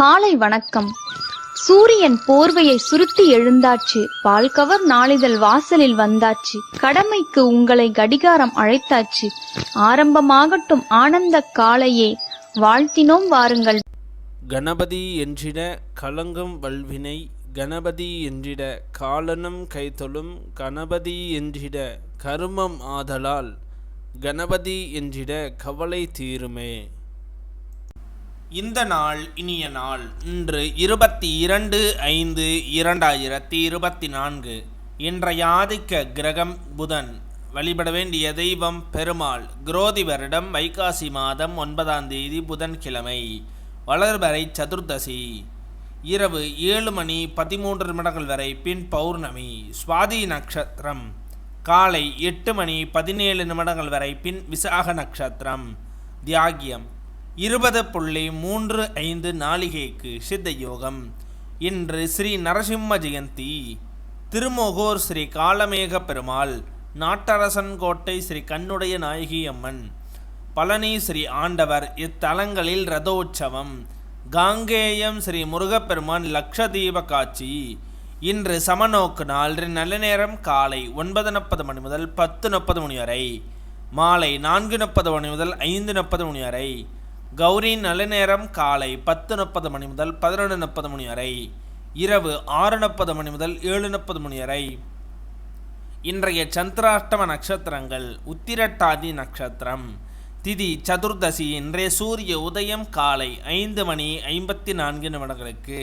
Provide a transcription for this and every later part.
காலை வணக்கம். சூரியன் போர்வையை சுருட்டி எழுந்தாச்சு. பால்கவர் நாளிதழ் வாசலில் வந்தாச்சு. கடமைக்கு உங்களை கடிகாரம் அழைத்தாச்சு. ஆரம்பமாகட்டும் ஆனந்த காலையே, வாழ்த்தினோம் வாருங்கள். கணபதி என்றிட கலங்கும் வல்வினை, கணபதி என்றிட காலனும் கைதொழும், கணபதி என்றிட கருமம் ஆதலால், கணபதி என்றிட கவலை தீருமே. இந்த நாள் இனிய நாள். இன்று 22/5/2024. இன்றைய ஆதிக்க கிரகம் புதன். வழிபட வேண்டிய தெய்வம் பெருமாள். குரோதி வருடம் வைகாசி மாதம் 9ஆம் தேதி புதன்கிழமை. வளர்வரை சதுர்தசி. இரவு 7:13 வரை பின் பௌர்ணமி. சுவாதி நட்சத்திரம். காலை 8:17 வரை பின் விசாக நட்சத்திரம். தியாகியம் 20:35 நாளிகைக்கு சித்த யோகம். இன்று ஸ்ரீ நரசிம்ம ஜெயந்தி. திருமோகூர் ஸ்ரீ காலமேக பெருமாள், நாட்டரசன் கோட்டை ஸ்ரீ கண்ணுடைய நாயகி அம்மன், பழனி ஸ்ரீ ஆண்டவர் இத்தலங்களில் ரதோற்சவம். காங்கேயம் ஸ்ரீ முருகப்பெருமான் லக்ஷதீப காட்சி. இன்று சமநோக்கு நாள். நல்ல நேரம் காலை 9:40 முதல் 10:30 வரை, மாலை 4:30 முதல் 5:30 வரை. கௌரி நல்ல நேரம் காலை 10:30 முதல் 11:30 வரை, இரவு 6:30 முதல் 7:30 வரை. இன்றைய சந்திராஷ்டம நட்சத்திரங்கள். உத்திரட்டாதி நட்சத்திரம். திதி சதுர்தசி. இன்றைய சூரிய உதயம் காலை 5:54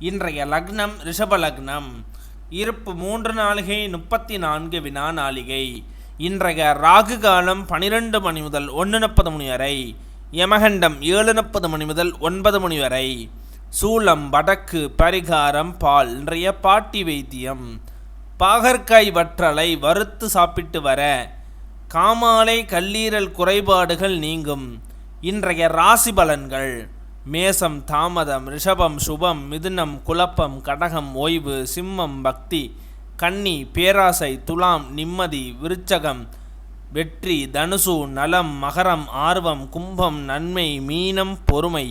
இன்றைய லக்னம் ரிஷப லக்னம். இருப்பு 3 நாளிகை 34 வினா நாளிகை. இன்றைய ராகு காலம் 12 முதல் 1:30 வரை. யமகண்டம் 7:30 முதல் 9 வரை. சூலம் வடக்கு. பரிகாரம் பால். இன்றைய பாட்டி வைத்தியம். பாகற்காய் வற்றலை வறுத்து சாப்பிட்டு வர காமாலை கல்லீரல் குறைபாடுகள் நீங்கும். இன்றைய ராசி பலன்கள். மேசம் தாமதம், ரிஷபம் சுபம், மிதுனம் குழப்பம், கடகம் ஓய்வு, சிம்மம் பக்தி, கன்னி பேராசை, துலாம் நிம்மதி, விருச்சகம் வெற்றி, தனுசு நலம், மகரம் ஆர்வம், கும்பம் நன்மை, மீனம் பொறுமை.